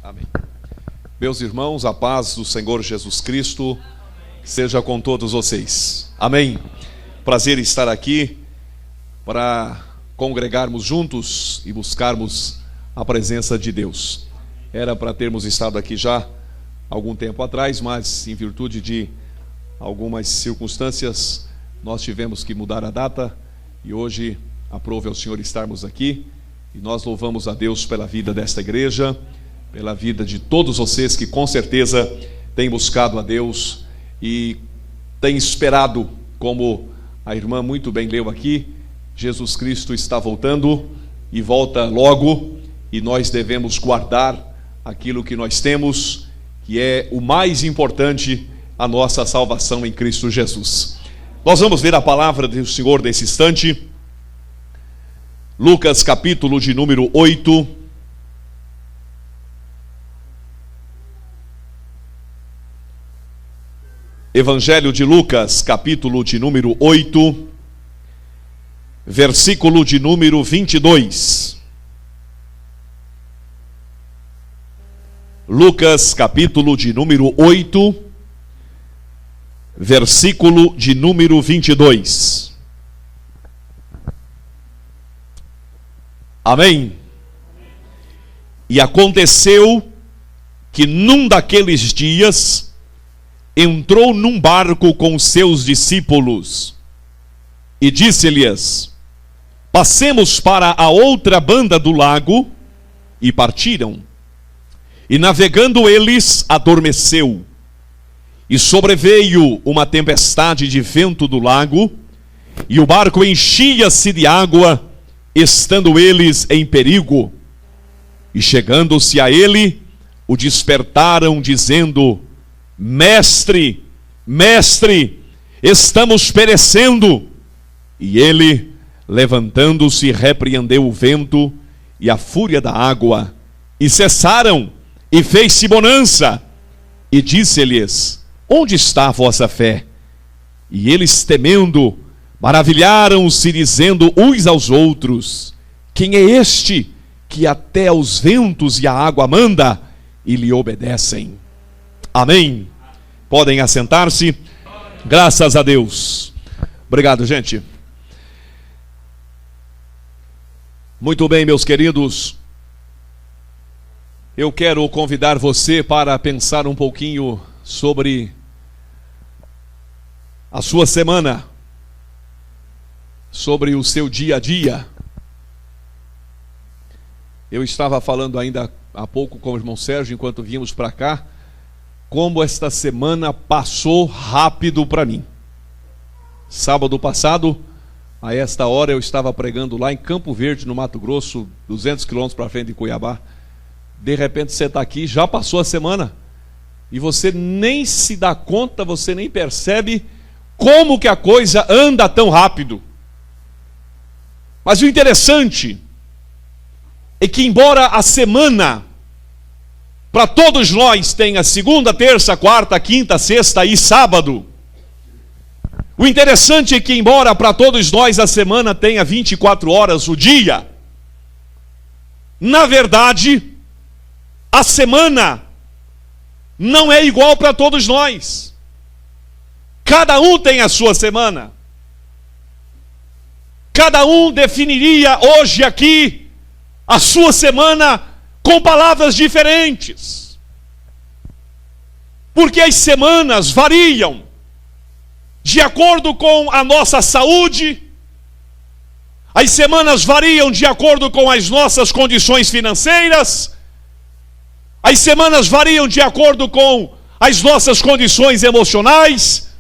Amém. Meus irmãos, a paz do Senhor Jesus Cristo seja com todos vocês. Amém. Prazer estar aqui para congregarmos juntos e buscarmos a presença de Deus. Era para termos estado aqui já algum tempo atrás, mas em virtude de algumas circunstâncias nós tivemos que mudar a data e hoje aprove ao Senhor estarmos aqui e nós louvamos a Deus pela vida desta igreja, pela vida de todos vocês que com certeza têm buscado a Deus e têm esperado, como a irmã muito bem leu aqui, Jesus Cristo está voltando e volta logo, e nós devemos guardar aquilo que nós temos, que é o mais importante, a nossa salvação em Cristo Jesus. Nós vamos ver a palavra do Senhor nesse instante, Lucas capítulo de número 8, Evangelho de Lucas, capítulo de número 8, versículo de número 22. Lucas, capítulo de número 8, versículo de número 22. Amém? E aconteceu que num daqueles dias entrou num barco com seus discípulos e disse-lhes: passemos para a outra banda do lago, e partiram. E navegando eles, adormeceu, e sobreveio uma tempestade de vento do lago, e o barco enchia-se de água, estando eles em perigo. E chegando-se a ele, o despertaram, dizendo: Mestre, mestre, estamos perecendo. E ele, levantando-se, repreendeu o vento e a fúria da água, e cessaram, e fez-se bonança. E disse-lhes: onde está a vossa fé? E eles, temendo, maravilharam-se, dizendo uns aos outros: quem é este que até os ventos e a água manda, e lhe obedecem? Amém. Podem assentar-se. Graças a Deus. Obrigado, gente. Muito bem, meus queridos. Eu quero convidar você para pensar um pouquinho sobre a sua semana, sobre o seu dia a dia. Eu estava falando ainda há pouco com o irmão Sérgio, enquanto vínhamos para cá, como esta semana passou rápido para mim. Sábado passado, a esta hora, eu estava pregando lá em Campo Verde, no Mato Grosso, 200 quilômetros para frente de Cuiabá. De repente você está aqui, já passou a semana, e você nem se dá conta, você nem percebe como que a coisa anda tão rápido. Mas o interessante é que, embora a semana para todos nós tenha segunda, terça, quarta, quinta, sexta e sábado, o interessante é que, embora para todos nós a semana tenha 24 horas o dia, na verdade, a semana não é igual para todos nós. Cada um tem a sua semana. Cada um definiria hoje aqui a sua semana com palavras diferentes. Porque as semanas variam de acordo com a nossa saúde. As semanas variam de acordo com as nossas condições financeiras. As semanas variam de acordo com as nossas condições emocionais.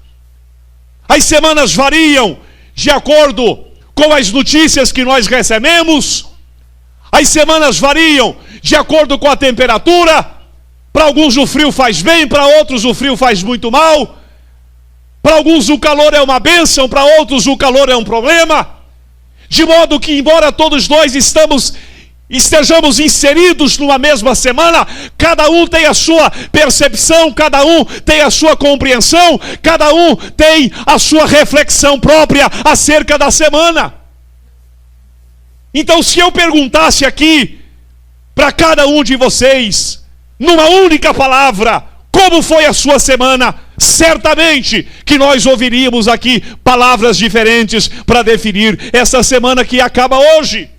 As semanas variam de acordo com as notícias que nós recebemos. As semanas variam de acordo com a temperatura. Para alguns o frio faz bem, para outros o frio faz muito mal. Para alguns o calor é uma bênção, para outros o calor é um problema. De modo que, embora todos nós estejamos inseridos numa mesma semana, cada um tem a sua percepção, cada um tem a sua compreensão, cada um tem a sua reflexão própria acerca da semana. Então, se eu perguntasse aqui para cada um de vocês, numa única palavra, como foi a sua semana, certamente que nós ouviríamos aqui palavras diferentes para definir essa semana que acaba hoje.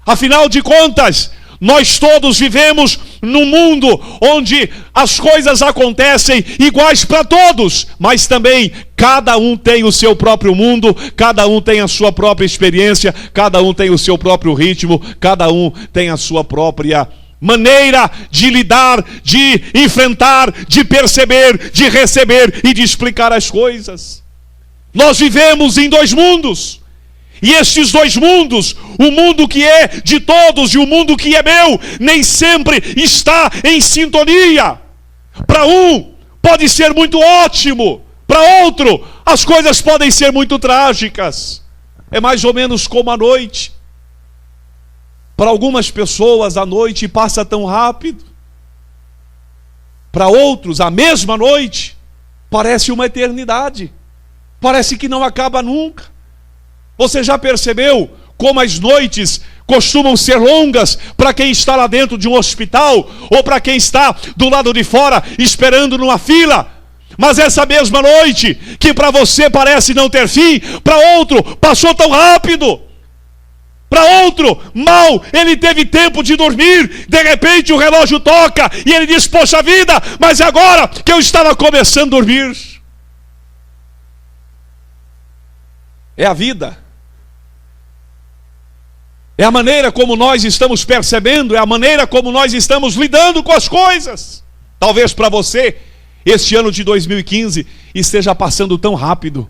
Afinal de contas, nós todos vivemos num mundo onde as coisas acontecem iguais para todos, mas também cada um tem o seu próprio mundo, cada um tem a sua própria experiência, cada um tem o seu próprio ritmo, cada um tem a sua própria maneira de lidar, de enfrentar, de perceber, de receber e de explicar as coisas. Nós vivemos em dois mundos. E estes dois mundos, o mundo que é de todos e o mundo que é meu, nem sempre está em sintonia. Para um pode ser muito ótimo, para outro as coisas podem ser muito trágicas. É mais ou menos como a noite. Para algumas pessoas a noite passa tão rápido. Para outros a mesma noite parece uma eternidade. Parece que não acaba nunca. Você já percebeu como as noites costumam ser longas para quem está lá dentro de um hospital ou para quem está do lado de fora esperando numa fila? Mas essa mesma noite, que para você parece não ter fim, para outro passou tão rápido. Para outro, mal ele teve tempo de dormir, de repente o relógio toca e ele diz: poxa vida, mas agora que eu estava começando a dormir. É a vida. É a maneira como nós estamos percebendo, é a maneira como nós estamos lidando com as coisas. Talvez para você, este ano de 2015 esteja passando tão rápido,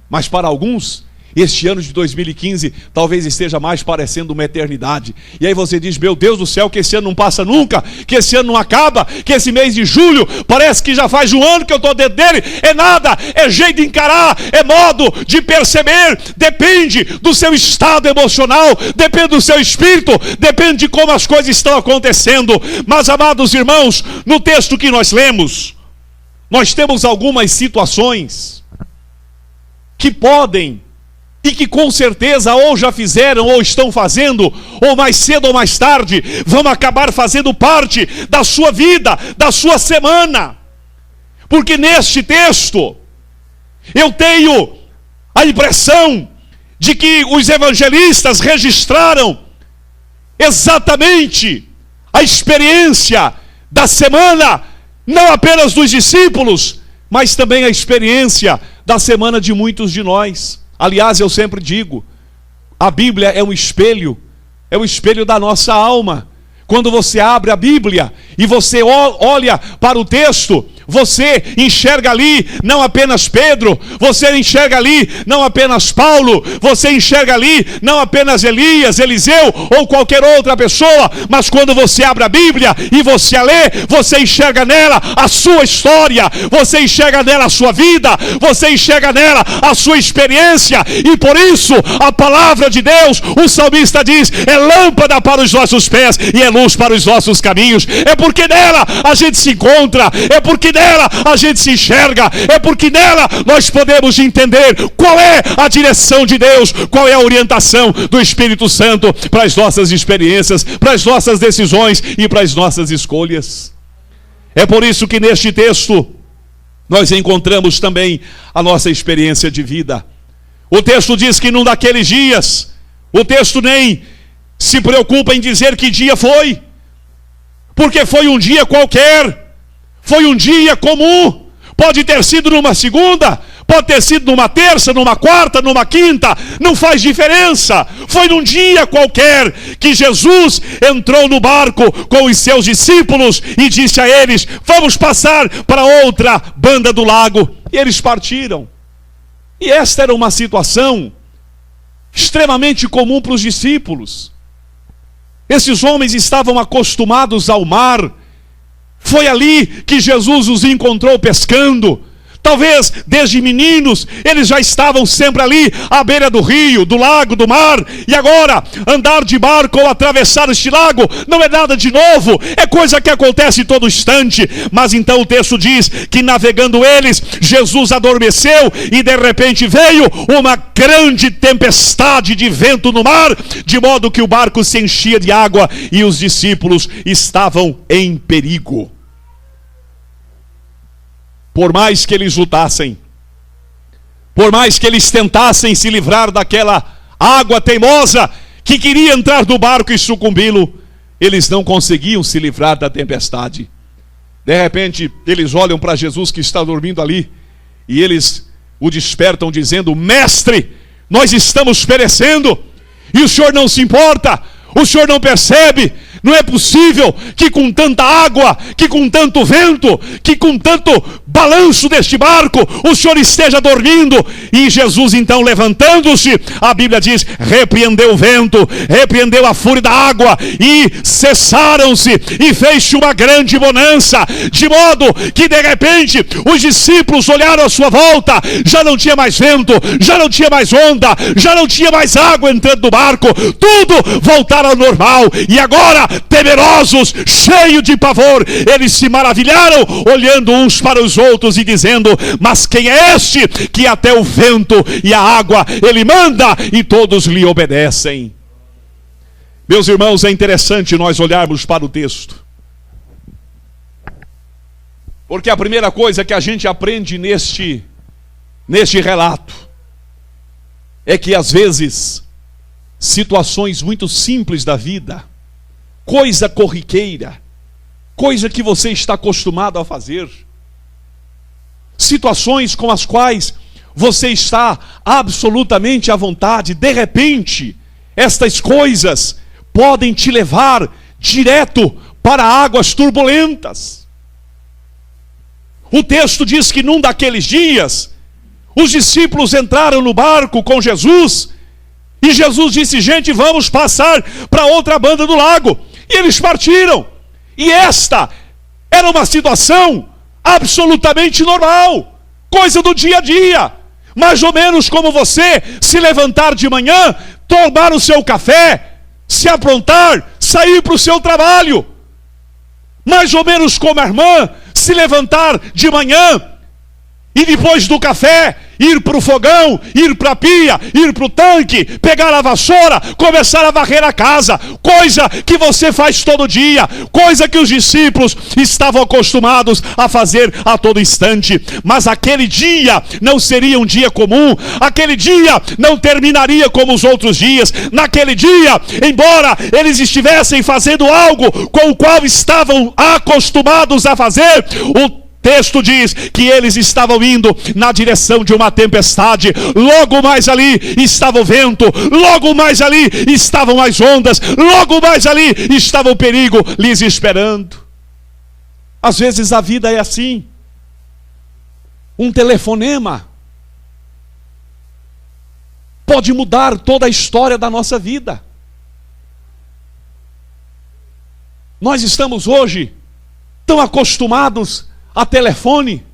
mas para alguns, este ano de 2015 talvez esteja mais parecendo uma eternidade. E aí você diz: meu Deus do céu, que esse ano não passa nunca, que esse ano não acaba, que esse mês de julho parece que já faz um ano que eu estou dentro dele. É nada, é jeito de encarar, é modo de perceber, depende do seu estado emocional, depende do seu espírito, depende de como as coisas estão acontecendo. Mas, amados irmãos, no texto que nós lemos, nós temos algumas situações que podem e que com certeza ou já fizeram ou estão fazendo, ou mais cedo ou mais tarde vão acabar fazendo parte da sua vida, da sua semana. Porque neste texto eu tenho a impressão de que os evangelistas registraram exatamente a experiência da semana, não apenas dos discípulos, mas também a experiência da semana de muitos de nós. Aliás, eu sempre digo, a Bíblia é um espelho da nossa alma. Quando você abre a Bíblia e você olha para o texto, você enxerga ali não apenas Pedro, você enxerga ali não apenas Paulo, você enxerga ali não apenas Elias, Eliseu ou qualquer outra pessoa, mas quando você abre a Bíblia e você a lê, você enxerga nela a sua história, você enxerga nela a sua vida, você enxerga nela a sua experiência. E por isso a palavra de Deus, o salmista diz, é lâmpada para os nossos pés e é luz para os nossos caminhos. É porque nela a gente se encontra, é porque nela a gente se enxerga, é porque nela nós podemos entender qual é a direção de Deus, qual é a orientação do Espírito Santo para as nossas experiências, para as nossas decisões e para as nossas escolhas. É por isso que neste texto nós encontramos também a nossa experiência de vida. O texto diz que num daqueles dias, o texto nem se preocupa em dizer que dia foi, porque foi um dia qualquer, foi um dia comum. Pode ter sido numa segunda, pode ter sido numa terça, numa quarta, numa quinta, não faz diferença. Foi num dia qualquer que Jesus entrou no barco com os seus discípulos e disse a eles: vamos passar para outra banda do lago. E eles partiram. E esta era uma situação extremamente comum para os discípulos. Esses homens estavam acostumados ao mar. Foi ali que Jesus os encontrou pescando. Talvez desde meninos eles já estavam sempre ali à beira do rio, do lago, do mar. E agora andar de barco ou atravessar este lago não é nada de novo, é coisa que acontece todo instante. Mas então o texto diz que navegando eles, Jesus adormeceu e de repente veio uma grande tempestade de vento no mar, de modo que o barco se enchia de água e os discípulos estavam em perigo. Por mais que eles lutassem, por mais que eles tentassem se livrar daquela água teimosa que queria entrar no barco e sucumbi-lo, eles não conseguiam se livrar da tempestade. De repente, eles olham para Jesus que está dormindo ali, e eles o despertam dizendo: Mestre, nós estamos perecendo, e o Senhor não se importa, o Senhor não percebe. Não é possível que com tanta água, que com tanto vento, que com tanto balanço deste barco, o Senhor esteja dormindo. E Jesus então, levantando-se, a Bíblia diz, repreendeu o vento, repreendeu a fúria da água, e cessaram-se, e fez-se uma grande bonança, de modo que de repente os discípulos olharam à sua volta, já não tinha mais vento, já não tinha mais onda, já não tinha mais água entrando no barco, tudo voltaram ao normal. E agora, temerosos, cheios de pavor, eles se maravilharam, olhando uns para os outros e dizendo: mas quem é este que até o vento e a água ele manda e todos lhe obedecem? Meus irmãos, é interessante nós olharmos para o texto, porque a primeira coisa que a gente aprende neste relato é que às vezes situações muito simples da vida, coisa corriqueira, coisa que você está acostumado a fazer, situações com as quais você está absolutamente à vontade, de repente, estas coisas podem te levar direto para águas turbulentas. O texto diz que num daqueles dias, os discípulos entraram no barco com Jesus, e Jesus disse: gente, vamos passar para outra banda do lago. E eles partiram. E esta era uma situação absolutamente normal, coisa do dia a dia. Mais ou menos como você se levantar de manhã, tomar o seu café, se aprontar, sair para o seu trabalho. Mais ou menos como a irmã se levantar de manhã e depois do café ir para o fogão, ir para a pia, ir para o tanque, pegar a vassoura, começar a varrer a casa, coisa que você faz todo dia, coisa que os discípulos estavam acostumados a fazer a todo instante. Mas aquele dia não seria um dia comum, aquele dia não terminaria como os outros dias. Naquele dia, embora eles estivessem fazendo algo com o qual estavam acostumados a fazer, o texto diz que eles estavam indo na direção de uma tempestade. Logo mais ali estava o vento, logo mais ali estavam as ondas, logo mais ali estava o perigo lhes esperando. Às vezes a vida é assim. Um telefonema pode mudar toda a história da nossa vida. Nós estamos hoje tão acostumados a telefone.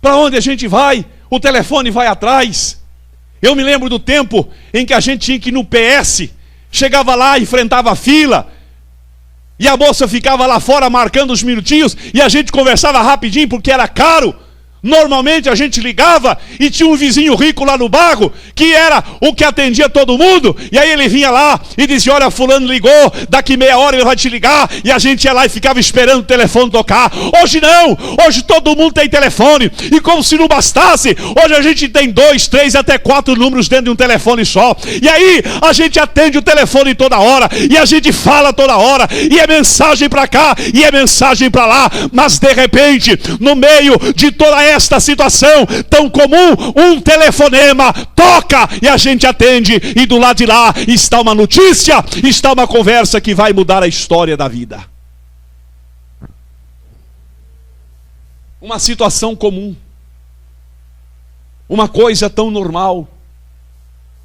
Para onde a gente vai, o telefone vai atrás. Eu me lembro do tempo em que a gente tinha que ir no PS, chegava lá, enfrentava a fila, e a moça ficava lá fora marcando os minutinhos, e a gente conversava rapidinho porque era caro. Normalmente a gente ligava e tinha um vizinho rico lá no bairro que era o que atendia todo mundo, e aí ele vinha lá e dizia: olha, fulano ligou, daqui meia hora ele vai te ligar, e a gente ia lá e ficava esperando o telefone tocar. Hoje não, hoje todo mundo tem telefone, e como se não bastasse, hoje a gente tem 2, 3, até 4 números dentro de um telefone só, e aí a gente atende o telefone toda hora, e a gente fala toda hora, e é mensagem para cá, e é mensagem para lá. Mas de repente, no meio de toda esta situação tão comum, um telefonema toca e a gente atende, e do lado de lá está uma notícia, está uma conversa que vai mudar a história da vida. Uma situação comum, uma coisa tão normal,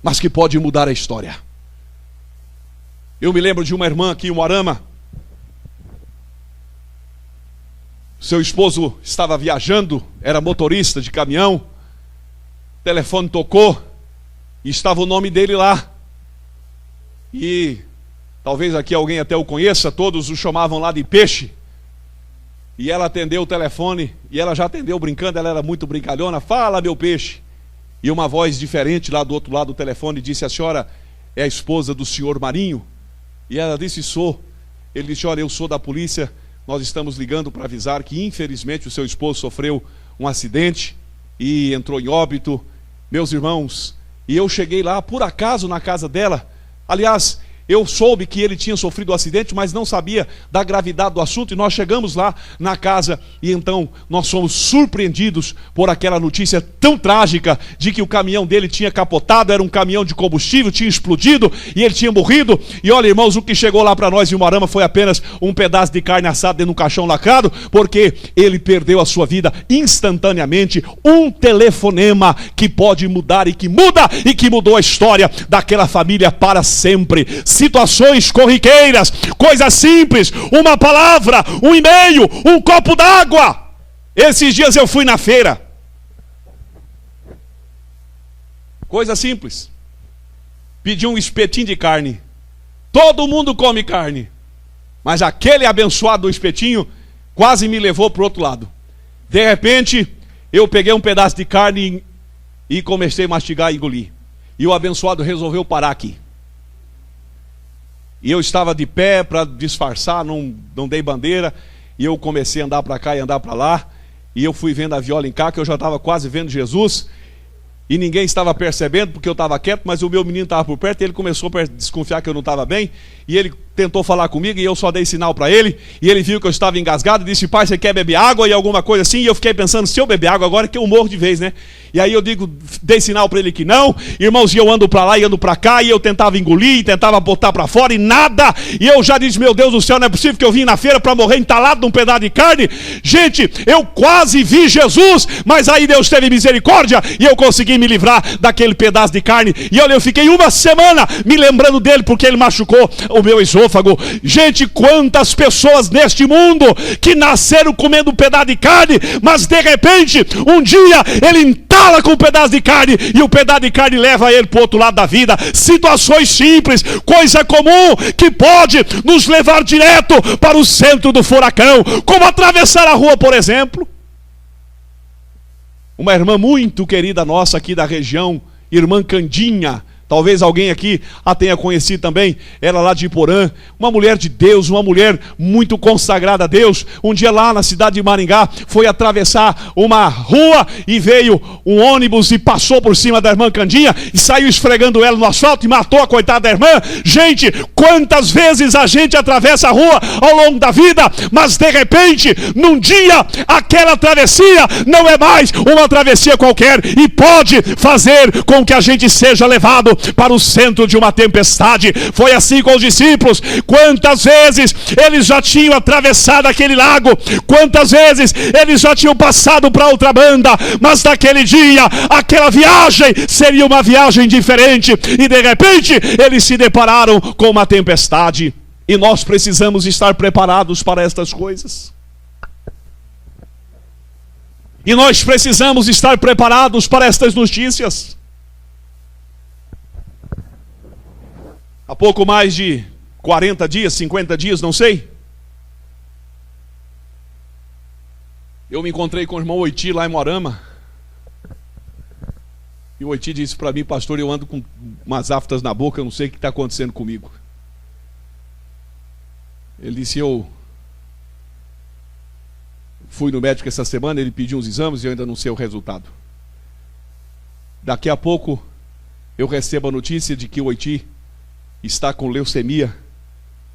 mas que pode mudar a história. Eu me lembro de uma irmã aqui em Moarama. Seu esposo estava viajando, era motorista de caminhão, o telefone tocou e estava o nome dele lá. E talvez aqui alguém até o conheça, todos o chamavam lá de Peixe. E ela atendeu o telefone, e ela já atendeu brincando, ela era muito brincalhona. Fala, meu peixe. E uma voz diferente lá do outro lado do telefone disse: a senhora é a esposa do senhor Marinho? E ela disse: sou. Ele disse: olha, eu sou da polícia, nós estamos ligando para avisar que infelizmente o seu esposo sofreu um acidente e entrou em óbito. Meus irmãos, e eu cheguei lá por acaso na casa dela. Aliás, eu soube que ele tinha sofrido um acidente, mas não sabia da gravidade do assunto, e nós chegamos lá na casa, e então nós fomos surpreendidos por aquela notícia tão trágica, de que o caminhão dele tinha capotado, era um caminhão de combustível, tinha explodido, e ele tinha morrido. E olha, irmãos, o que chegou lá para nós em Umuarama foi apenas um pedaço de carne assada dentro de um caixão lacrado, porque ele perdeu a sua vida instantaneamente. Um telefonema que pode mudar, e que muda, e que mudou a história daquela família para sempre. Situações corriqueiras, coisas simples, uma palavra, um e-mail, um copo d'água. Esses dias eu fui na feira. Coisa simples. Pedi um espetinho de carne. Todo mundo come carne, mas aquele abençoado do espetinho quase me levou para o outro lado. De repente, eu peguei um pedaço de carne e comecei a mastigar e engolir. E o abençoado resolveu parar aqui. E eu estava de pé para disfarçar, não dei bandeira. E eu comecei a andar para cá e andar para lá. E eu fui vendo a viola em cá, que eu já estava quase vendo Jesus. E ninguém estava percebendo, porque eu estava quieto, mas o meu menino estava por perto. E ele começou a desconfiar que eu não estava bem. E ele tentou falar comigo, e eu só dei sinal para ele. E ele viu que eu estava engasgado e disse: pai, você quer beber água? E alguma coisa assim. E eu fiquei pensando: se eu beber água agora, que eu morro de vez, né? E aí eu dei sinal para ele que não. Irmãos, e eu ando para lá e ando para cá, e eu tentava engolir, e tentava botar para fora, e nada. E eu já disse: meu Deus do céu, não é possível que eu vim na feira para morrer entalado num pedaço de carne. Gente, eu quase vi Jesus, mas aí Deus teve misericórdia, e eu consegui me livrar daquele pedaço de carne. E olha, eu fiquei uma semana me lembrando dele, porque ele machucou o meu esôfago. Gente, quantas pessoas neste mundo que nasceram comendo um pedaço de carne, mas de repente, um dia ele entala com um pedaço de carne, e o pedaço de carne leva ele para o outro lado da vida. Situações simples, coisa comum, que pode nos levar direto para o centro do furacão, como atravessar a rua, por exemplo. Uma irmã muito querida nossa aqui da região, irmã Candinha, talvez alguém aqui a tenha conhecido também, ela lá de Iporã, uma mulher de Deus, uma mulher muito consagrada a Deus. Um dia lá na cidade de Maringá, foi atravessar uma rua e veio um ônibus e passou por cima da irmã Candinha e saiu esfregando ela no asfalto e matou a coitada da irmã. Gente, quantas vezes a gente atravessa a rua ao longo da vida, mas de repente, num dia, aquela travessia não é mais uma travessia qualquer, e pode fazer com que a gente seja levado para o centro de uma tempestade. Foi assim com os discípulos. Quantas vezes eles já tinham atravessado aquele lago, quantas vezes eles já tinham passado para outra banda, mas naquele dia, aquela viagem seria uma viagem diferente, e de repente eles se depararam com uma tempestade. E nós precisamos estar preparados para estas coisas. E nós precisamos estar preparados para estas notícias. Há pouco mais de 40 dias, 50 dias, não sei, eu me encontrei com o irmão Oiti lá em Umuarama. E o Oiti disse para mim: pastor, eu ando com umas aftas na boca, eu não sei o que está acontecendo comigo. Ele disse: eu fui no médico essa semana, ele pediu uns exames e eu ainda não sei o resultado. Daqui a pouco eu recebo a notícia de que o Oiti está com leucemia,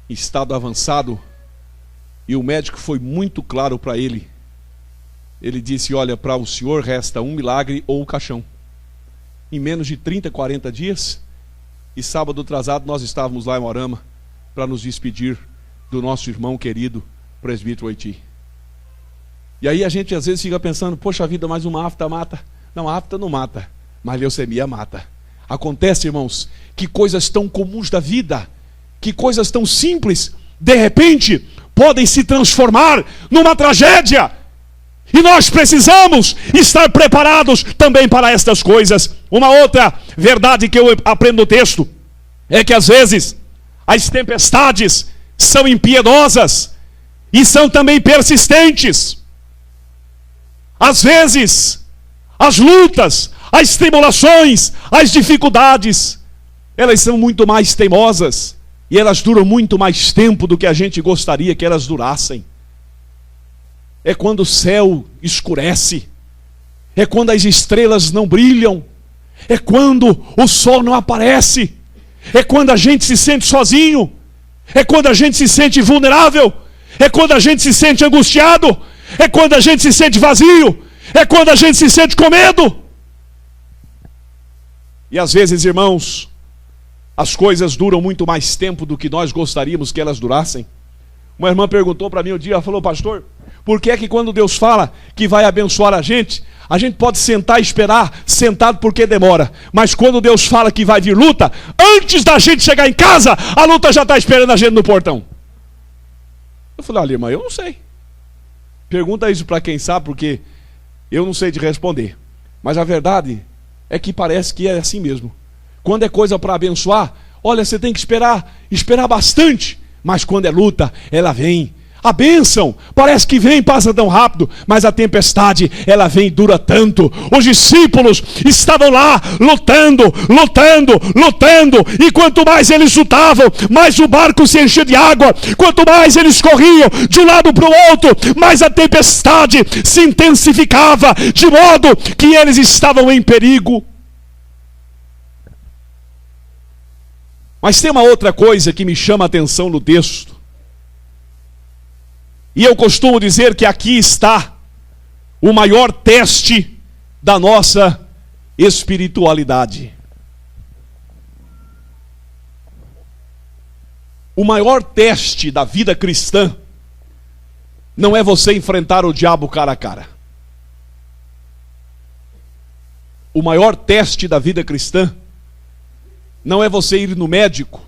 em estado avançado, e o médico foi muito claro para ele. Ele disse: olha, para o senhor resta um milagre ou o caixão. Em menos de 30, 40 dias, e sábado atrasado nós estávamos lá em Umuarama para nos despedir do nosso irmão querido, presbítero Oiti. E aí a gente às vezes fica pensando: poxa vida, mais uma afta mata. Não, a afta não mata, mas leucemia mata. Acontece, irmãos, que coisas tão comuns da vida, que coisas tão simples, de repente, podem se transformar numa tragédia. E nós precisamos estar preparados também para estas coisas. Uma outra verdade que eu aprendo no texto é que às vezes as tempestades são impiedosas e são também persistentes. Às vezes as lutas, as tribulações, as dificuldades, elas são muito mais teimosas e elas duram muito mais tempo do que a gente gostaria que elas durassem. É quando o céu escurece, é quando as estrelas não brilham, é quando o sol não aparece, é quando a gente se sente sozinho, é quando a gente se sente vulnerável, é quando a gente se sente angustiado, é quando a gente se sente vazio, é quando a gente se sente com medo. E às vezes, irmãos, as coisas duram muito mais tempo do que nós gostaríamos que elas durassem. Uma irmã perguntou para mim um dia, ela falou: pastor, por que é que quando Deus fala que vai abençoar a gente pode sentar e esperar, sentado porque demora, mas quando Deus fala que vai vir luta, antes da gente chegar em casa, a luta já está esperando a gente no portão? Eu falei: olha, irmã, eu não sei. Pergunta isso para quem sabe, porque eu não sei de responder. Mas a verdade é que parece que é assim mesmo. Quando é coisa para abençoar, olha, você tem que esperar bastante. Mas quando é luta, ela vem. A bênção parece que vem, passa tão rápido, mas a tempestade, ela vem e dura tanto. Os discípulos estavam lá lutando, e quanto mais eles lutavam, mais o barco se enchia de água. Quanto mais eles corriam de um lado para o outro, mais a tempestade se intensificava, de modo que eles estavam em perigo. Mas tem uma outra coisa que me chama a atenção no texto. E eu costumo dizer que aqui está o maior teste da nossa espiritualidade. O maior teste da vida cristã não é você enfrentar o diabo cara a cara. O maior teste da vida cristã não é você ir no médico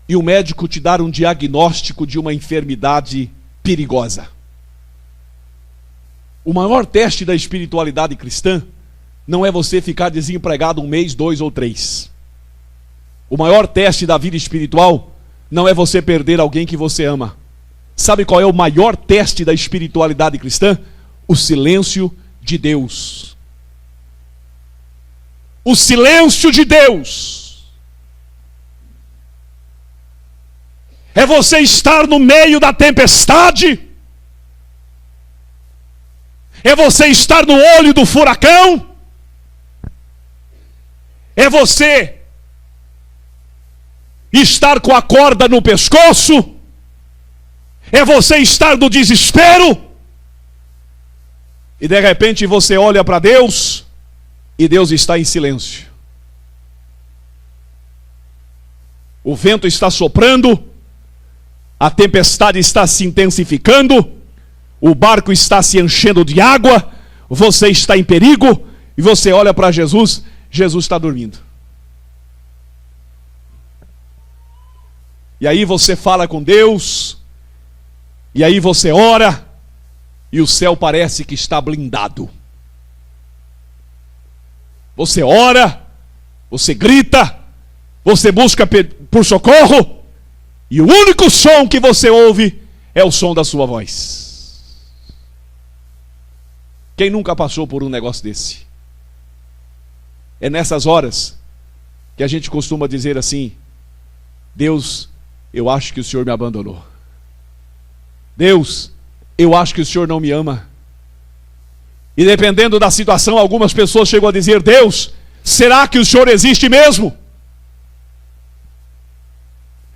e o médico te dar um diagnóstico de uma enfermidade perigosa. O maior teste da espiritualidade cristã não é você ficar desempregado 1 mês, 2 ou 3. O maior teste da vida espiritual não é você perder alguém que você ama. Sabe qual é o maior teste da espiritualidade cristã? O silêncio de Deus. O silêncio de Deus. É você estar no meio da tempestade. É você estar no olho do furacão. É você estar com a corda no pescoço. É você estar no desespero. E de repente você olha para Deus e Deus está em silêncio. O vento está soprando, a tempestade está se intensificando, o barco está se enchendo de água, você está em perigo, e você olha para Jesus, Jesus está dormindo. E aí você fala com Deus, e aí você ora, e o céu parece que está blindado. Você ora, você grita, você busca por socorro, e o único som que você ouve é o som da sua voz. Quem nunca passou por um negócio desse? É nessas horas que a gente costuma dizer assim: Deus, eu acho que o Senhor me abandonou. Deus, eu acho que o Senhor não me ama. E dependendo da situação, algumas pessoas chegam a dizer: Deus, será que o Senhor existe mesmo?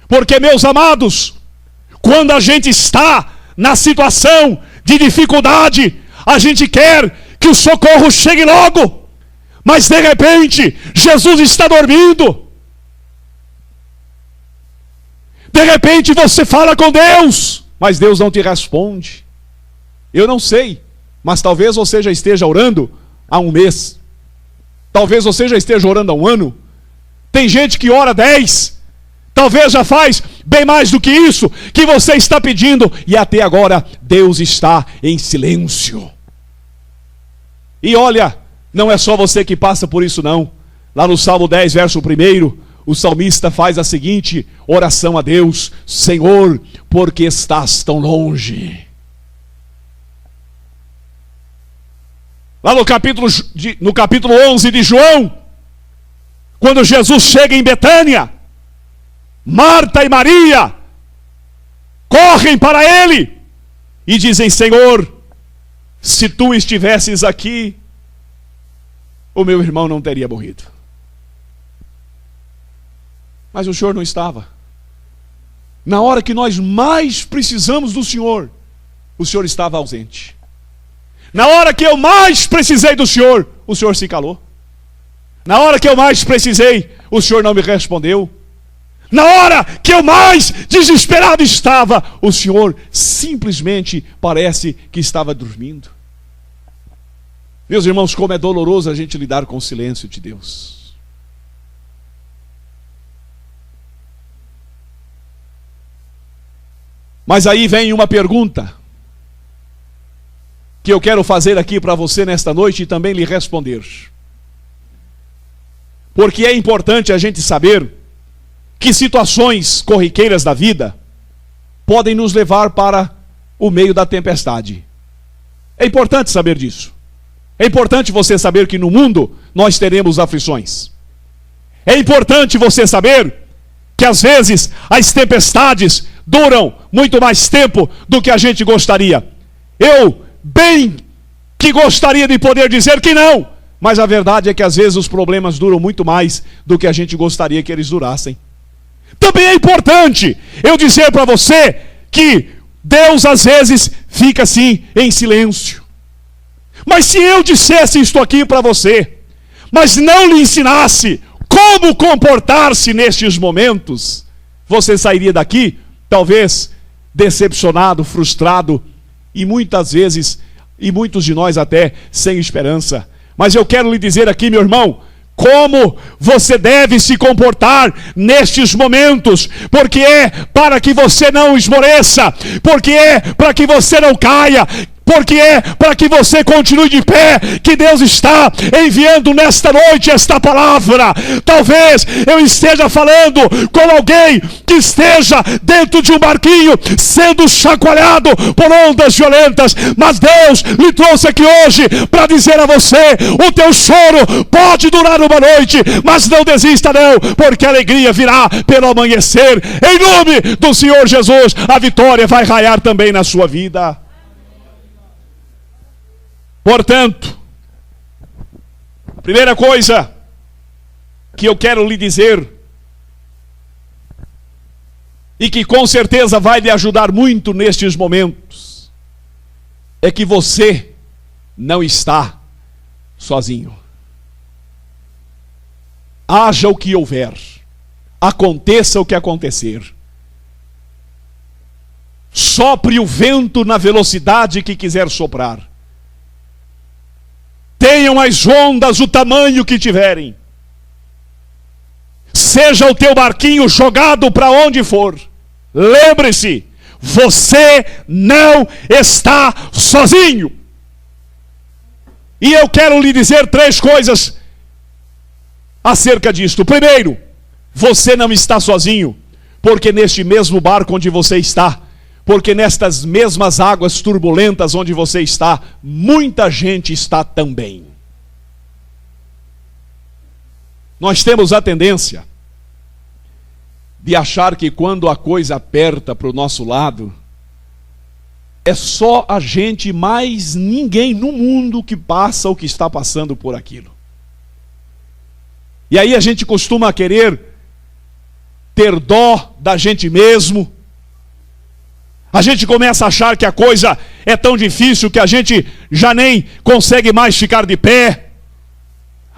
Porque, meus amados, quando a gente está na situação de dificuldade, a gente quer que o socorro chegue logo, mas de repente Jesus está dormindo. De repente você fala com Deus, mas Deus não te responde. Eu não sei, mas talvez você já esteja orando há 1 mês, talvez você já esteja orando há 1 ano. Tem gente que ora 10, talvez já faz bem mais do que isso que você está pedindo, e até agora Deus está em silêncio. E olha, não é só você que passa por isso não. Lá no Salmo 10, verso 1, o salmista faz a seguinte oração a Deus: Senhor, por que estás tão longe? Lá no capítulo 11 de João, quando Jesus chega em Betânia, Marta e Maria correm para ele e dizem: Senhor, se tu estivesses aqui, o meu irmão não teria morrido. Mas o Senhor não estava. Na hora que nós mais precisamos do Senhor, o Senhor estava ausente. Na hora que eu mais precisei do Senhor, o Senhor se calou. Na hora que eu mais precisei, o Senhor não me respondeu. Na hora que eu mais desesperado estava, o Senhor simplesmente parece que estava dormindo. Meus irmãos, como é doloroso a gente lidar com o silêncio de Deus. Mas aí vem uma pergunta que eu quero fazer aqui para você nesta noite e também lhe responder. Porque é importante a gente saber que situações corriqueiras da vida podem nos levar para o meio da tempestade. É importante saber disso. É importante você saber que no mundo nós teremos aflições. É importante você saber que às vezes as tempestades duram muito mais tempo do que a gente gostaria. Eu bem que gostaria de poder dizer que não, mas a verdade é que às vezes os problemas duram muito mais do que a gente gostaria que eles durassem. Também é importante eu dizer para você que Deus às vezes fica assim em silêncio. Mas se eu dissesse isto aqui para você, mas não lhe ensinasse como comportar-se nestes momentos, você sairia daqui talvez decepcionado, frustrado e muitas vezes, e muitos de nós até, sem esperança. Mas eu quero lhe dizer aqui, meu irmão, como você deve se comportar nestes momentos, porque é para que você não esmoreça, porque é para que você não caia, porque é para que você continue de pé, que Deus está enviando nesta noite esta palavra. Talvez eu esteja falando com alguém que esteja dentro de um barquinho, sendo chacoalhado por ondas violentas, mas Deus lhe trouxe aqui hoje para dizer a você: o teu choro pode durar uma noite, mas não desista não, porque a alegria virá pelo amanhecer. Em nome do Senhor Jesus, a vitória vai raiar também na sua vida. Portanto, primeira coisa que eu quero lhe dizer, e que com certeza vai lhe ajudar muito nestes momentos, é que você não está sozinho. Haja o que houver, aconteça o que acontecer, sopre o vento na velocidade que quiser soprar, tenham as ondas o tamanho que tiverem, seja o teu barquinho jogado para onde for, lembre-se, você não está sozinho. E eu quero lhe dizer 3 coisas acerca disto. Primeiro, você não está sozinho, porque neste mesmo barco onde você está, porque nestas mesmas águas turbulentas onde você está, muita gente está também. Nós temos a tendência de achar que quando a coisa aperta para o nosso lado, é só a gente, mais ninguém no mundo que passa ou que está passando por aquilo. E aí a gente costuma querer ter dó da gente mesmo. A gente começa a achar que a coisa é tão difícil que a gente já nem consegue mais ficar de pé.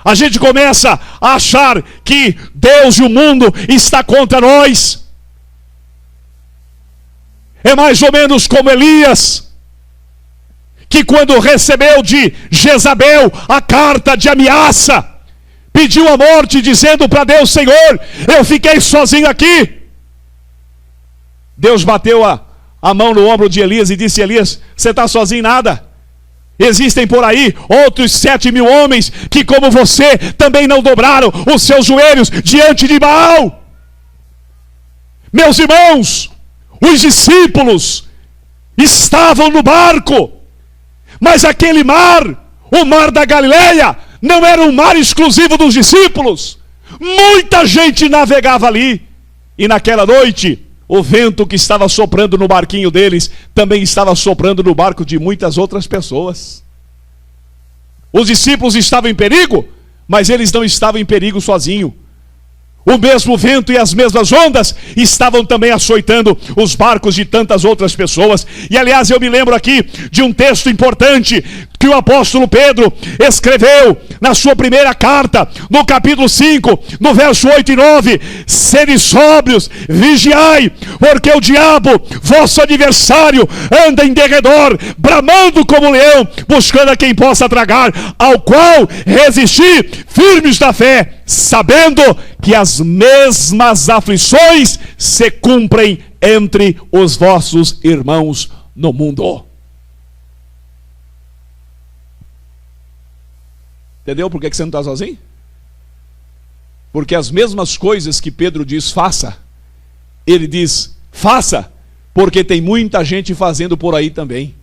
A gente começa a achar que Deus e o mundo está contra nós. É mais ou menos como Elias, que quando recebeu de Jezabel a carta de ameaça, pediu a morte, dizendo para Deus: Senhor, eu fiquei sozinho aqui. Deus bateu a mão no ombro de Elias e disse: Elias, você está sozinho nada. Existem por aí outros 7.000 homens que, como você, também não dobraram os seus joelhos diante de Baal. Meus irmãos, os discípulos estavam no barco, mas aquele mar, o mar da Galileia, não era um mar exclusivo dos discípulos. Muita gente navegava ali. E naquela noite, o vento que estava soprando no barquinho deles também estava soprando no barco de muitas outras pessoas. Os discípulos estavam em perigo, mas eles não estavam em perigo sozinhos. O mesmo vento e as mesmas ondas estavam também açoitando os barcos de tantas outras pessoas. E aliás, eu me lembro aqui de um texto importante que o apóstolo Pedro escreveu na sua primeira carta, no capítulo 5, no verso 8 e 9. Sede sóbrios, vigiai, porque o diabo, vosso adversário, anda em derredor, bramando como leão, buscando a quem possa tragar, ao qual resistir firmes da fé, sabendo que as mesmas aflições se cumprem entre os vossos irmãos no mundo. Entendeu por que você não está sozinho? Porque as mesmas coisas que Pedro diz faça, ele diz faça, porque tem muita gente fazendo por aí também.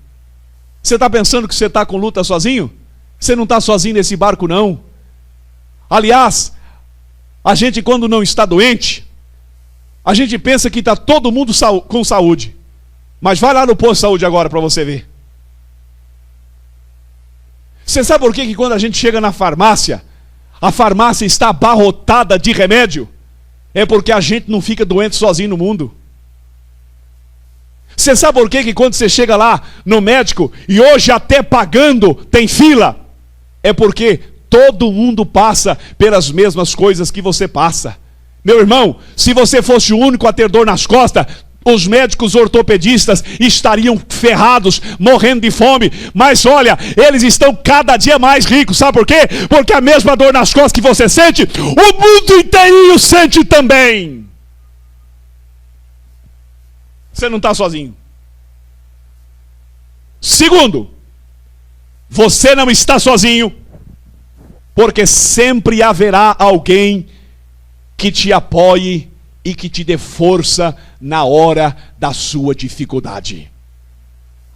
Você está pensando que você está com luta sozinho? Você não está sozinho nesse barco não. Aliás, a gente quando não está doente, a gente pensa que está todo mundo com saúde. Mas vai lá no posto de saúde agora para você ver. Você sabe por que quando a gente chega na farmácia, a farmácia está abarrotada de remédio? É porque a gente não fica doente sozinho no mundo. Você sabe por que quando você chega lá no médico, e hoje até pagando tem fila? É porque todo mundo passa pelas mesmas coisas que você passa. Meu irmão, se você fosse o único a ter dor nas costas, os médicos ortopedistas estariam ferrados, morrendo de fome. Mas olha, eles estão cada dia mais ricos. Sabe por quê? Porque a mesma dor nas costas que você sente, o mundo inteirinho sente também. Você não está sozinho. Segundo, você não está sozinho, porque sempre haverá alguém que te apoie e que te dê força na hora da sua dificuldade.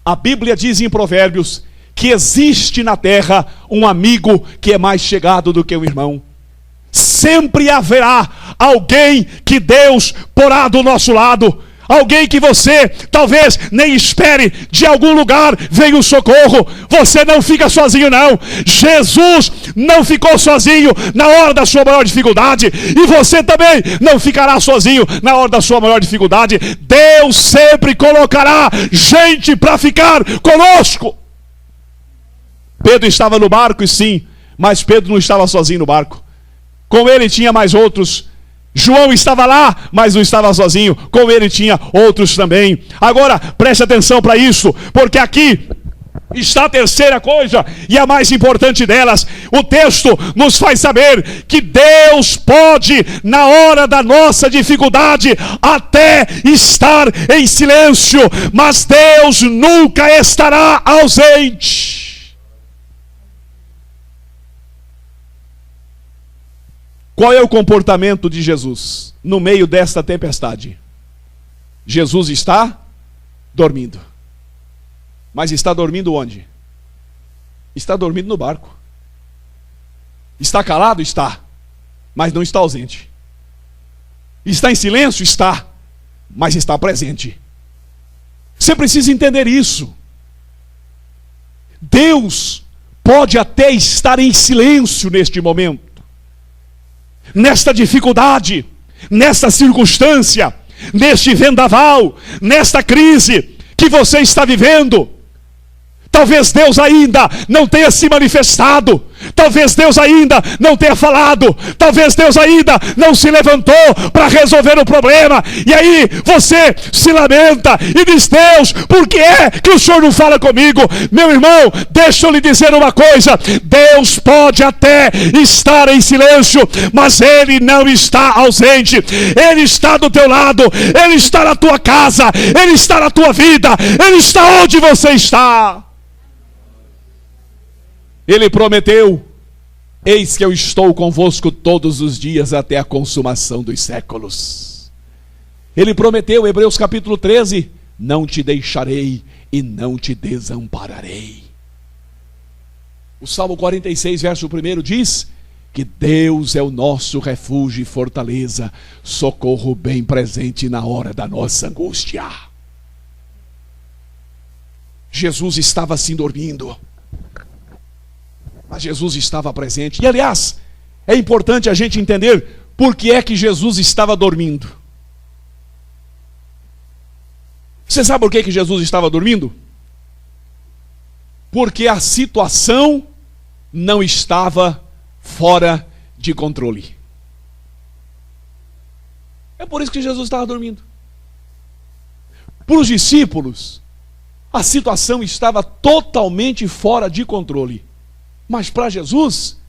A Bíblia diz em Provérbios que existe na terra um amigo que é mais chegado do que um irmão. Sempre haverá alguém que Deus porá do nosso lado. Alguém que você talvez nem espere, de algum lugar vem o socorro. Você não fica sozinho não. Jesus não ficou sozinho na hora da sua maior dificuldade, e você também não ficará sozinho na hora da sua maior dificuldade. Deus sempre colocará gente para ficar conosco. Pedro estava no barco, e sim, mas Pedro não estava sozinho no barco. Com ele tinha mais outros. João estava lá, mas não estava sozinho. Com ele tinha outros também. Agora, preste atenção para isso, porque aqui está a terceira coisa, e a mais importante delas. O texto nos faz saber que Deus pode, na hora da nossa dificuldade, até estar em silêncio, mas Deus nunca estará ausente. Qual é o comportamento de Jesus no meio desta tempestade? Jesus está dormindo. Mas está dormindo onde? Está dormindo no barco. Está calado? Está. Mas não está ausente. Está em silêncio? Está. Mas está presente. Você precisa entender isso. Deus pode até estar em silêncio neste momento, nesta dificuldade, nesta circunstância, neste vendaval, nesta crise que você está vivendo. Talvez Deus ainda não tenha se manifestado, talvez Deus ainda não tenha falado, talvez Deus ainda não se levantou para resolver o problema, e aí você se lamenta e diz: Deus, por que é que o Senhor não fala comigo? Meu irmão, deixa eu lhe dizer uma coisa: Deus pode até estar em silêncio, mas Ele não está ausente. Ele está do teu lado, Ele está na tua casa, Ele está na tua vida, Ele está onde você está. Ele prometeu: eis que eu estou convosco todos os dias até a consumação dos séculos. Ele prometeu, Hebreus capítulo 13, não te deixarei e não te desampararei. O Salmo 46, verso 1 diz que Deus é o nosso refúgio e fortaleza, socorro bem presente na hora da nossa angústia. Jesus estava assim dormindo, mas Jesus estava presente. E aliás, é importante a gente entender por que é que Jesus estava dormindo. Você sabe por que Jesus estava dormindo? Porque a situação não estava fora de controle. É por isso que Jesus estava dormindo. Para os discípulos, a situação estava totalmente fora de controle. Mas para Jesus,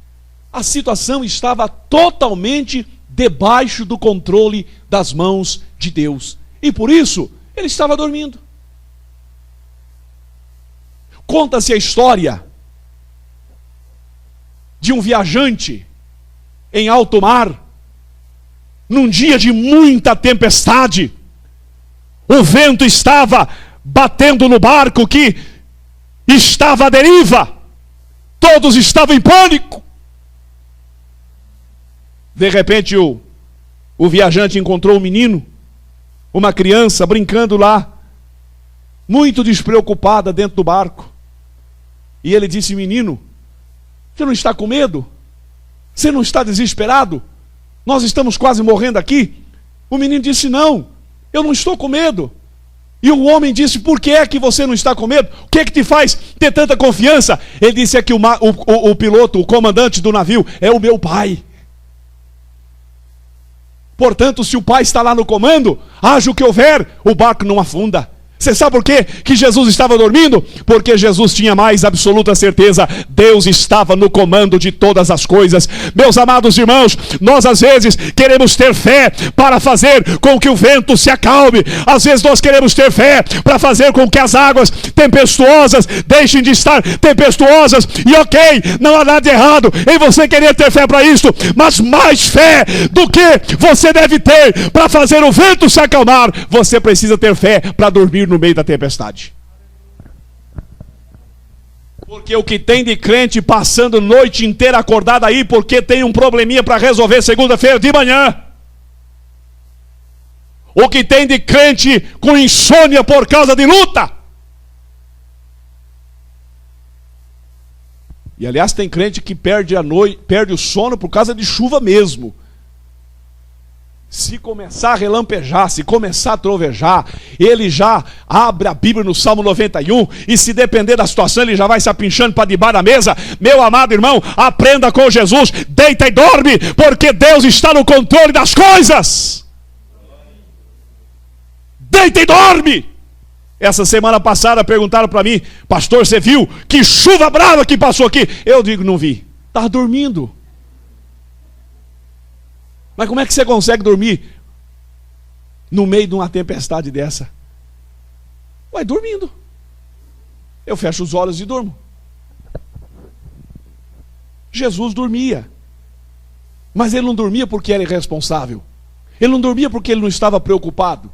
a situação estava totalmente debaixo do controle das mãos de Deus. E por isso, ele estava dormindo. Conta-se a história de um viajante em alto mar, num dia de muita tempestade. O vento estava batendo no barco que estava à deriva. Todos estavam em pânico. De repente o viajante encontrou um menino, uma criança brincando lá, muito despreocupada dentro do barco. E ele disse: menino, você não está com medo? Você não está desesperado? Nós estamos quase morrendo aqui. O menino disse: não, eu não estou com medo. E o homem disse: por que é que você não está com medo? O que é que te faz ter tanta confiança? Ele disse: é que o piloto, o comandante do navio é o meu pai. Portanto, se o pai está lá no comando, haja o que houver, o barco não afunda. Você sabe por quê que Jesus estava dormindo? Porque Jesus tinha mais absoluta certeza. Deus estava no comando de todas as coisas. Meus amados irmãos, nós às vezes queremos ter fé para fazer com que o vento se acalme. Às vezes nós queremos ter fé para fazer com que as águas tempestuosas deixem de estar tempestuosas. E ok, não há nada de errado em você querer ter fé para isso. Mas mais fé do que você deve ter para fazer o vento se acalmar, você precisa ter fé para dormir no meio da tempestade. Porque o que tem de crente passando noite inteira acordado aí porque tem um probleminha para resolver segunda-feira de manhã. O que tem de crente com insônia por causa de luta. E aliás, tem crente que perde a noite, perde o sono por causa de chuva mesmo. Se começar a relampejar, se começar a trovejar, ele já abre a Bíblia no Salmo 91, e se depender da situação, ele já vai se apinchando para debaixo da mesa. Meu amado irmão, aprenda com Jesus, deita e dorme, porque Deus está no controle das coisas. Deita e dorme. Essa semana passada perguntaram para mim: pastor, você viu que chuva brava que passou aqui? Eu digo: não vi, estava dormindo. Mas como é que você consegue dormir no meio de uma tempestade dessa? Ué, dormindo. Eu fecho os olhos e durmo. Jesus dormia. Mas ele não dormia porque era irresponsável. Ele não dormia porque ele não estava preocupado.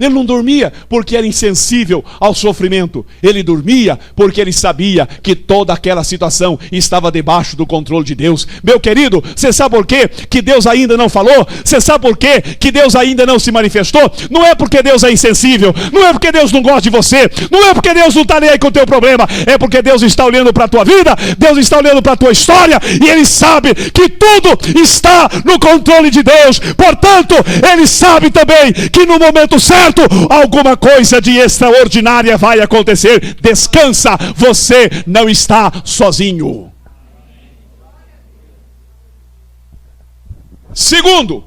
Ele não dormia porque era insensível ao sofrimento. Ele dormia porque ele sabia que toda aquela situação estava debaixo do controle de Deus. Meu querido, você sabe por quê que Deus ainda não falou? Você sabe por quê que Deus ainda não se manifestou? Não é porque Deus é insensível, não é porque Deus não gosta de você, não é porque Deus não está nem aí com o teu problema, é porque Deus está olhando para a tua vida, Deus está olhando para a tua história, e Ele sabe que tudo está no controle de Deus. Portanto, Ele sabe também que no momento certo alguma coisa de extraordinária vai acontecer. Descansa, você não está sozinho. Segundo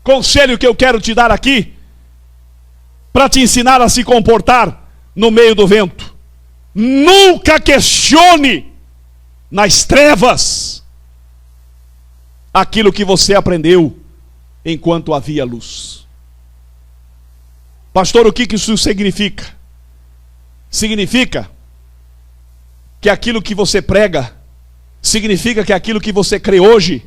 conselho que eu quero te dar aqui, para te ensinar a se comportar no meio do vento: nunca questione nas trevas aquilo que você aprendeu enquanto havia luz. Pastor, o que isso significa? Significa que aquilo que você prega significa que aquilo que você crê hoje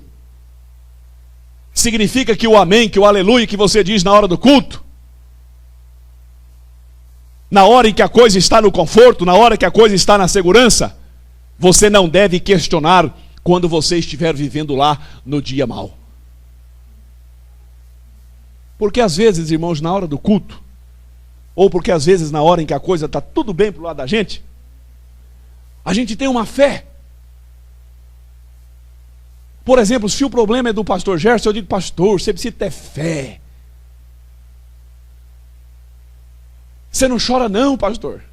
significa que o amém, que o aleluia que você diz na hora do culto, na hora em que a coisa está no conforto, na hora que a coisa está na segurança, você não deve questionar quando você estiver vivendo lá no dia mau. Porque às vezes, irmãos, na hora do culto, ou porque às vezes na hora em que a coisa está tudo bem para o lado da gente, a gente tem uma fé. Por exemplo, se o problema é do pastor Gerson, eu digo, pastor, você precisa ter fé. Você não chora não, pastor.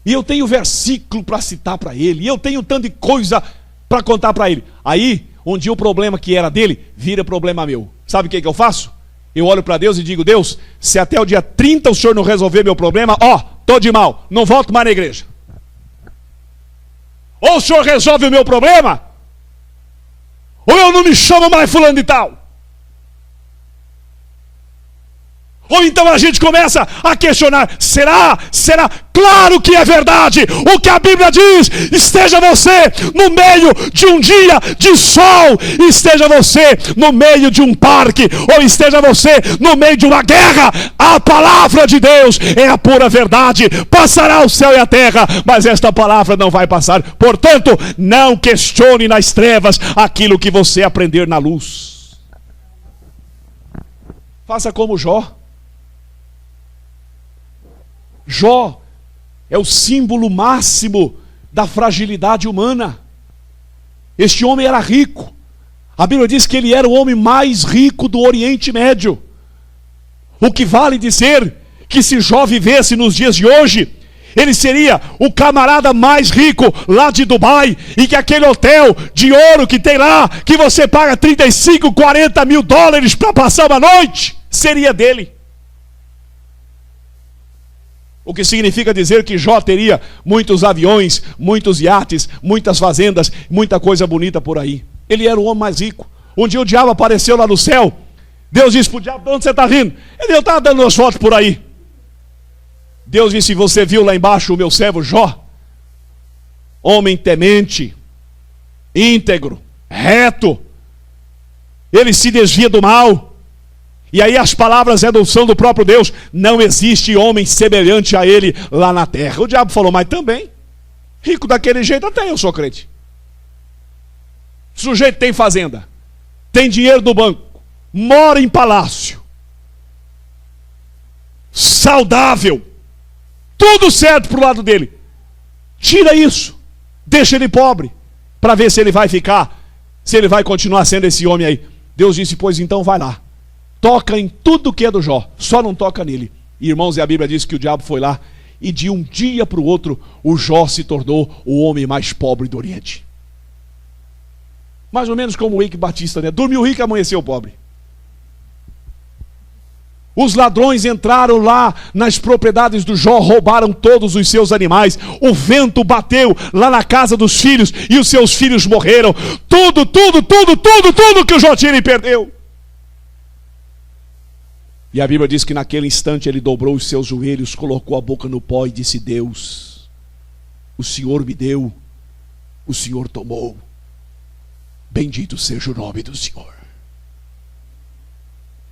E eu tenho versículo para citar para ele, e eu tenho tanto de coisa para contar para ele. Aí, um dia o problema que era dele, vira problema meu. Sabe o que eu faço? Eu olho para Deus e digo, Deus, se até o dia 30 o Senhor não resolver meu problema, tô de mal, não volto mais na igreja. Ou o Senhor resolve o meu problema, ou eu não me chamo mais fulano de tal. Ou então a gente começa a questionar, será? Claro que é verdade, o que a Bíblia diz, esteja você no meio de um dia de sol, esteja você no meio de um parque, ou esteja você no meio de uma guerra, a palavra de Deus é a pura verdade, passará o céu e a terra, mas esta palavra não vai passar, portanto, não questione nas trevas aquilo que você aprender na luz. Faça como Jó. Jó é o símbolo máximo da fragilidade humana. Este homem era rico. A Bíblia diz que ele era o homem mais rico do Oriente Médio. O que vale dizer que se Jó vivesse nos dias de hoje, ele seria o camarada mais rico lá de Dubai, e que aquele hotel de ouro que tem lá, que você paga 35, 40 mil dólares para passar uma noite, seria dele. O que significa dizer que Jó teria muitos aviões, muitos iates, muitas fazendas, muita coisa bonita por aí. Ele era o homem mais rico. Um dia o diabo apareceu lá no céu. Deus disse para o diabo, de onde você está vindo? Ele estava dando umas fotos por aí. Deus disse, você viu lá embaixo o meu servo Jó? Homem temente, íntegro, reto. Ele se desvia do mal. E aí as palavras são do próprio Deus. Não existe homem semelhante a ele lá na terra. O diabo falou, mas também, rico daquele jeito até eu sou crente. O sujeito tem fazenda, tem dinheiro do banco, mora em palácio, saudável, tudo certo pro lado dele. Tira isso, deixa ele pobre, para ver se ele vai ficar, se ele vai continuar sendo esse homem aí. Deus disse, pois então vai lá. Toca em tudo que é do Jó, só não toca nele. E, irmãos, e a Bíblia diz que o diabo foi lá, e de um dia para o outro, o Jó se tornou o homem mais pobre do Oriente. Mais ou menos como o Eike Batista, né? Dormiu rico e amanheceu pobre. Os ladrões entraram lá nas propriedades do Jó, roubaram todos os seus animais. O vento bateu lá na casa dos filhos, e os seus filhos morreram. Tudo que o Jó tinha ele perdeu. E a Bíblia diz que naquele instante ele dobrou os seus joelhos, colocou a boca no pó e disse, Deus, o Senhor me deu, o Senhor tomou, bendito seja o nome do Senhor.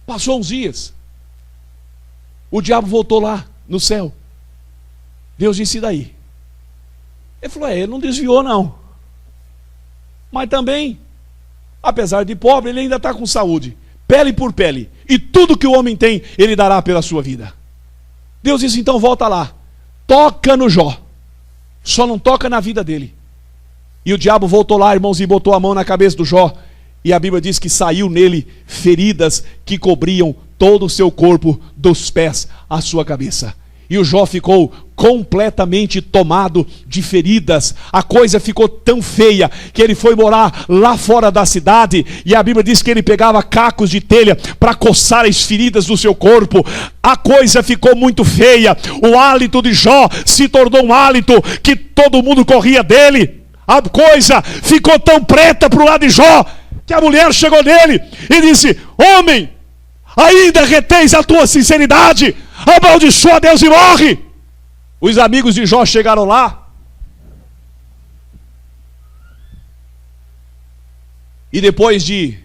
Passou uns dias, o diabo voltou lá no céu. Deus disse, e daí? Ele falou, ele não desviou não, mas também, apesar de pobre, ele ainda está com saúde, pele por pele, e tudo que o homem tem, ele dará pela sua vida. Deus disse, então volta lá, toca no Jó, só não toca na vida dele. E o diabo voltou lá, irmãos, e botou a mão na cabeça do Jó, e a Bíblia diz que saiu nele feridas que cobriam todo o seu corpo, dos pés à sua cabeça. E o Jó ficou completamente tomado de feridas. A coisa ficou tão feia que ele foi morar lá fora da cidade. E a Bíblia diz que ele pegava cacos de telha para coçar as feridas do seu corpo. A coisa ficou muito feia. O hálito de Jó se tornou um hálito que todo mundo corria dele. A coisa ficou tão preta para o lado de Jó que a mulher chegou nele e disse, homem, ainda retens a tua sinceridade? Amaldiçoa Deus e morre. Os amigos de Jó chegaram lá E depois de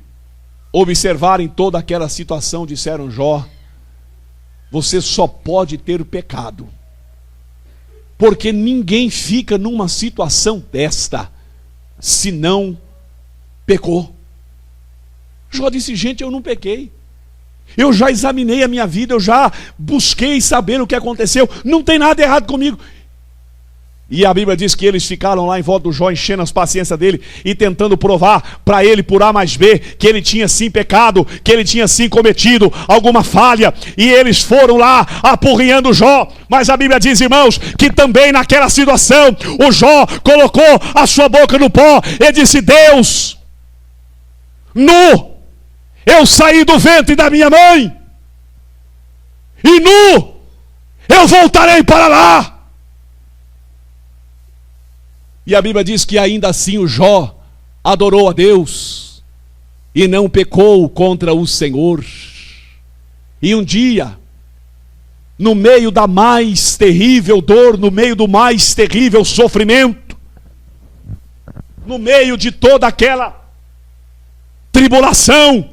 observarem toda aquela situação, disseram: Jó, você só pode ter pecado, porque ninguém fica numa situação desta se não pecou. Jó disse: gente, eu não pequei. Eu já examinei a minha vida, eu já busquei saber o que aconteceu, não tem nada errado comigo. E a Bíblia diz que eles ficaram lá em volta do Jó, enchendo as paciências dele e tentando provar para ele, por A mais B, que ele tinha sim pecado, que ele tinha sim cometido alguma falha. E eles foram lá apurrinhando Jó. Mas a Bíblia diz, irmãos, que também naquela situação o Jó colocou a sua boca no pó e disse: Deus, nu eu saí do ventre da minha mãe, e nu eu voltarei para lá. E a Bíblia diz que ainda assim o Jó adorou a Deus e não pecou contra o Senhor. E um dia, no meio da mais terrível dor, no meio do mais terrível sofrimento, no meio de toda aquela tribulação,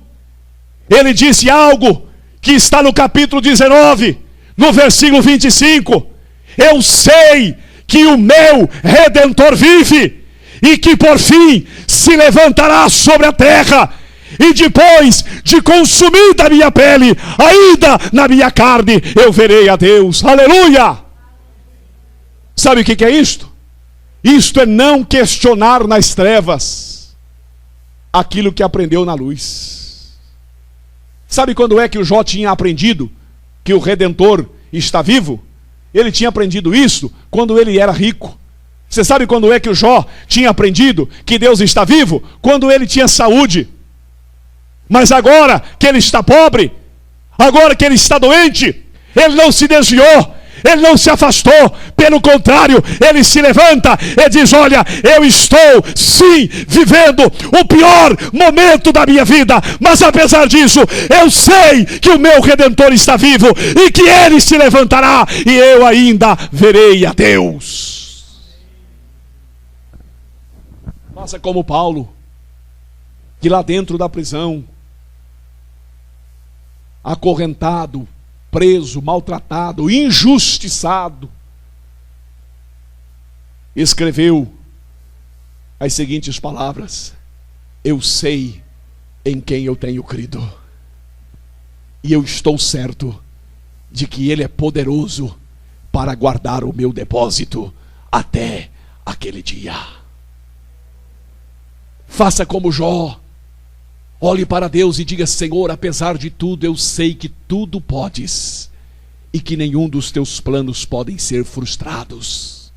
ele disse algo que está no capítulo 19, no versículo 25: eu sei que o meu Redentor vive, e que por fim se levantará sobre a terra, e depois de consumir da minha pele, ainda na minha carne, eu verei a Deus. Aleluia! Sabe o que é isto? Isto é não questionar nas trevas aquilo que aprendeu na luz. Sabe quando é que o Jó tinha aprendido que o Redentor está vivo? Ele tinha aprendido isso quando ele era rico. Você sabe quando é que o Jó tinha aprendido que Deus está vivo? Quando ele tinha saúde. Mas agora que ele está pobre, agora que ele está doente, ele não se desviou, ele não se afastou, pelo contrário, ele se levanta e diz: olha, eu estou sim vivendo o pior momento da minha vida, mas apesar disso, eu sei que o meu Redentor está vivo, e que ele se levantará, e eu ainda verei a Deus. Faça como Paulo, que lá dentro da prisão, acorrentado, preso, maltratado, injustiçado, escreveu as seguintes palavras: eu sei em quem eu tenho crido, e eu estou certo de que Ele é poderoso para guardar o meu depósito até aquele dia. Faça como Jó. Olhe para Deus e diga: Senhor, apesar de tudo, eu sei que tudo podes, e que nenhum dos teus planos podem ser frustrados.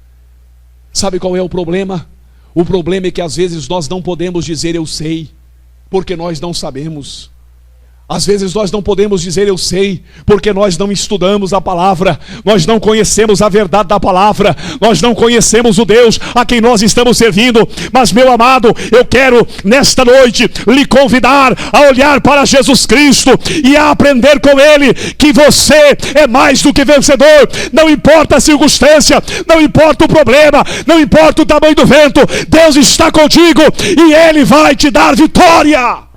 Sabe qual é o problema? O problema é que às vezes nós não podemos dizer eu sei, porque nós não sabemos. Às vezes nós não podemos dizer eu sei, porque nós não estudamos a palavra, nós não conhecemos a verdade da palavra, nós não conhecemos o Deus a quem nós estamos servindo. Mas, meu amado, eu quero nesta noite lhe convidar a olhar para Jesus Cristo e a aprender com Ele que você é mais do que vencedor. Não importa a circunstância, não importa o problema, não importa o tamanho do vento, Deus está contigo e Ele vai te dar vitória.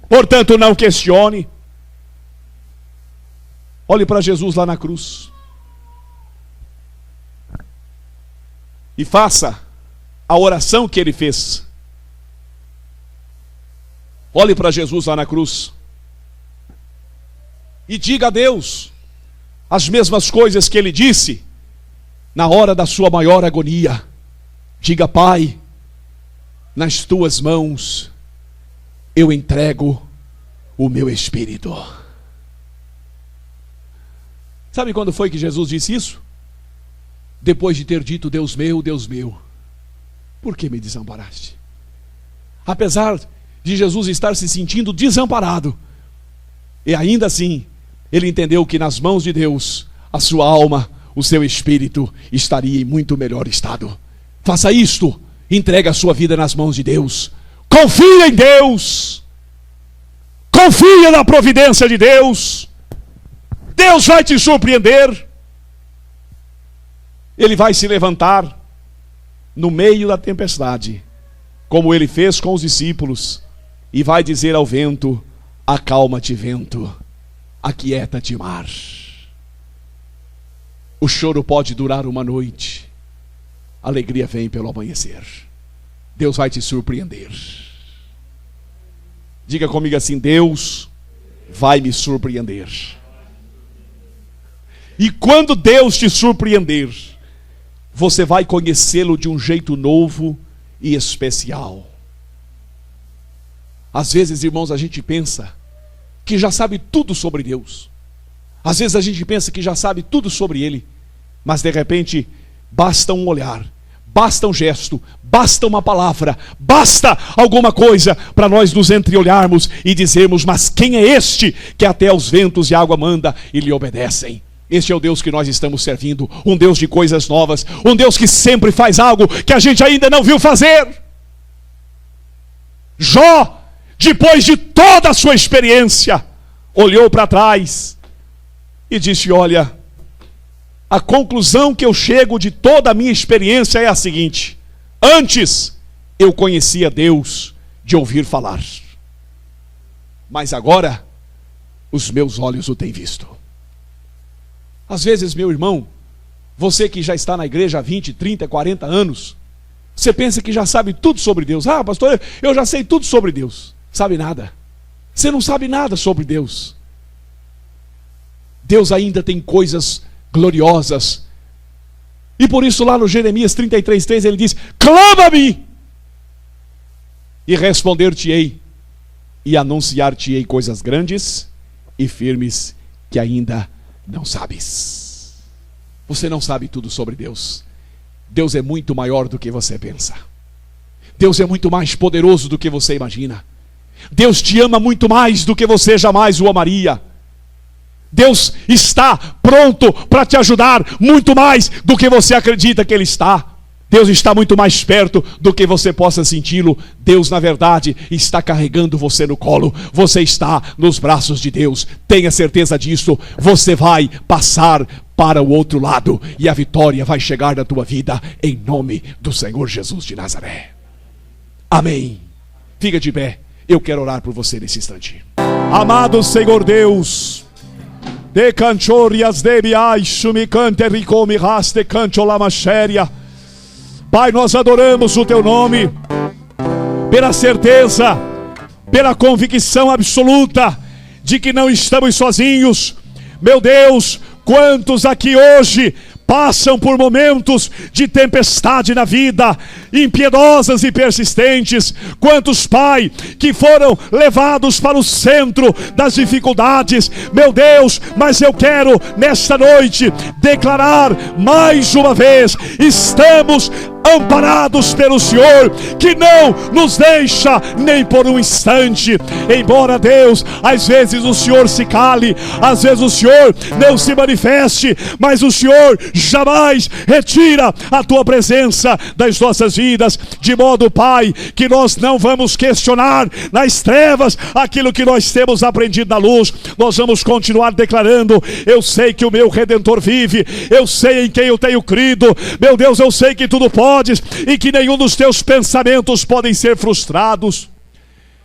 Portanto, não questione. Olhe para Jesus lá na cruz e faça a oração que Ele fez. Olhe para Jesus lá na cruz e diga a Deus as mesmas coisas que Ele disse na hora da sua maior agonia. Diga: Pai, nas tuas mãos eu entrego o meu espírito. Sabe quando foi que Jesus disse isso? Depois de ter dito: Deus meu, por que me desamparaste? Apesar de Jesus estar se sentindo desamparado, e ainda assim, ele entendeu que nas mãos de Deus, a sua alma, o seu espírito estaria em muito melhor estado. Faça isto, entregue a sua vida nas mãos de Deus. Confia em Deus, confia na providência de Deus. Deus vai te surpreender. Ele vai se levantar no meio da tempestade, como Ele fez com os discípulos, e vai dizer ao vento: acalma-te, vento, aquieta-te, mar. O choro pode durar uma noite, a alegria vem pelo amanhecer. Deus vai te surpreender. Diga comigo assim: Deus vai me surpreender. E quando Deus te surpreender, você vai conhecê-lo de um jeito novo e especial. Às vezes, irmãos, a gente pensa que já sabe tudo sobre Deus. Às vezes a gente pensa que já sabe tudo sobre Ele. Mas de repente, basta um olhar, basta um gesto, basta uma palavra, basta alguma coisa para nós nos entreolharmos e dizermos: mas quem é este que até os ventos e a água manda e lhe obedecem? Este é o Deus que nós estamos servindo, um Deus de coisas novas, um Deus que sempre faz algo que a gente ainda não viu fazer. Jó, depois de toda a sua experiência, olhou para trás e disse: olha, a conclusão que eu chego de toda a minha experiência é a seguinte: antes eu conhecia Deus de ouvir falar, mas agora os meus olhos o têm visto. Às vezes, meu irmão, você que já está na igreja há 20, 30, 40 anos, você pensa que já sabe tudo sobre Deus. Ah, pastor, eu já sei tudo sobre Deus. Sabe nada. Você não sabe nada sobre Deus. Deus ainda tem coisas gloriosas. E por isso lá no Jeremias 33:3 ele diz: clama-me e responder-te-ei e anunciar-te-ei coisas grandes e firmes que ainda não sabes. Você não sabe tudo sobre Deus. Deus é muito maior do que você pensa. Deus é muito mais poderoso do que você imagina. Deus te ama muito mais do que você jamais o amaria. Deus está pronto para te ajudar muito mais do que você acredita que Ele está. Deus está muito mais perto do que você possa senti-lo. Deus, na verdade, está carregando você no colo. Você está nos braços de Deus. Tenha certeza disso. Você vai passar para o outro lado e a vitória vai chegar na tua vida, em nome do Senhor Jesus de Nazaré. Amém. Fica de pé. Eu quero orar por você nesse instante. Amado Senhor Deus, de canchorias de biaixo me cante rico me raste cancho lamaxéria. Pai, nós adoramos o teu nome pela certeza, pela convicção absoluta de que não estamos sozinhos. Meu Deus, quantos aqui hoje passam por momentos de tempestade na vida, impiedosas e persistentes. Quantos, Pai, que foram levados para o centro das dificuldades. Meu Deus, mas eu quero nesta noite declarar mais uma vez: estamos amparados pelo Senhor, que não nos deixa nem por um instante. Embora, Deus, às vezes o Senhor se cale, às vezes o Senhor não se manifeste, mas o Senhor jamais retira a tua presença das nossas vidas, de modo, Pai, que nós não vamos questionar nas trevas aquilo que nós temos aprendido na luz. Nós vamos continuar declarando: eu sei que o meu Redentor vive, eu sei em quem eu tenho crido. Meu Deus, eu sei que tudo pode e que nenhum dos teus pensamentos podem ser frustrados.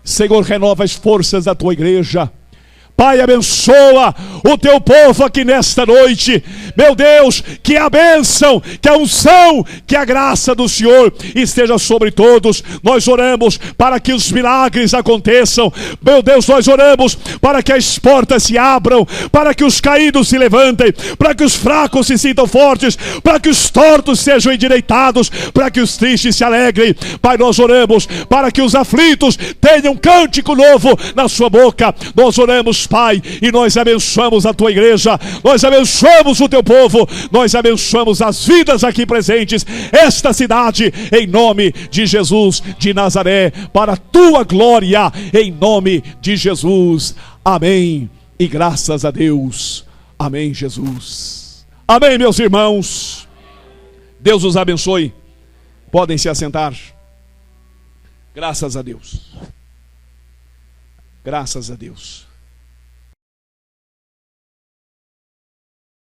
Senhor, renova as forças da tua igreja. Pai, abençoa o teu povo aqui nesta noite. Meu Deus, que a bênção, que a unção, que a graça do Senhor esteja sobre todos. Nós oramos para que os milagres aconteçam. Meu Deus, nós oramos para que as portas se abram, para que os caídos se levantem, para que os fracos se sintam fortes, para que os tortos sejam endireitados, para que os tristes se alegrem. Pai, nós oramos para que os aflitos tenham um cântico novo na sua boca. Nós oramos, Pai, e nós abençoamos a tua igreja, nós abençoamos o teu povo, nós abençoamos as vidas aqui presentes, esta cidade, em nome de Jesus de Nazaré, para a tua glória, em nome de Jesus. Amém. E graças a Deus. Amém, Jesus. Amém, meus irmãos. Deus os abençoe. Podem se assentar. Graças a Deus. Graças a Deus.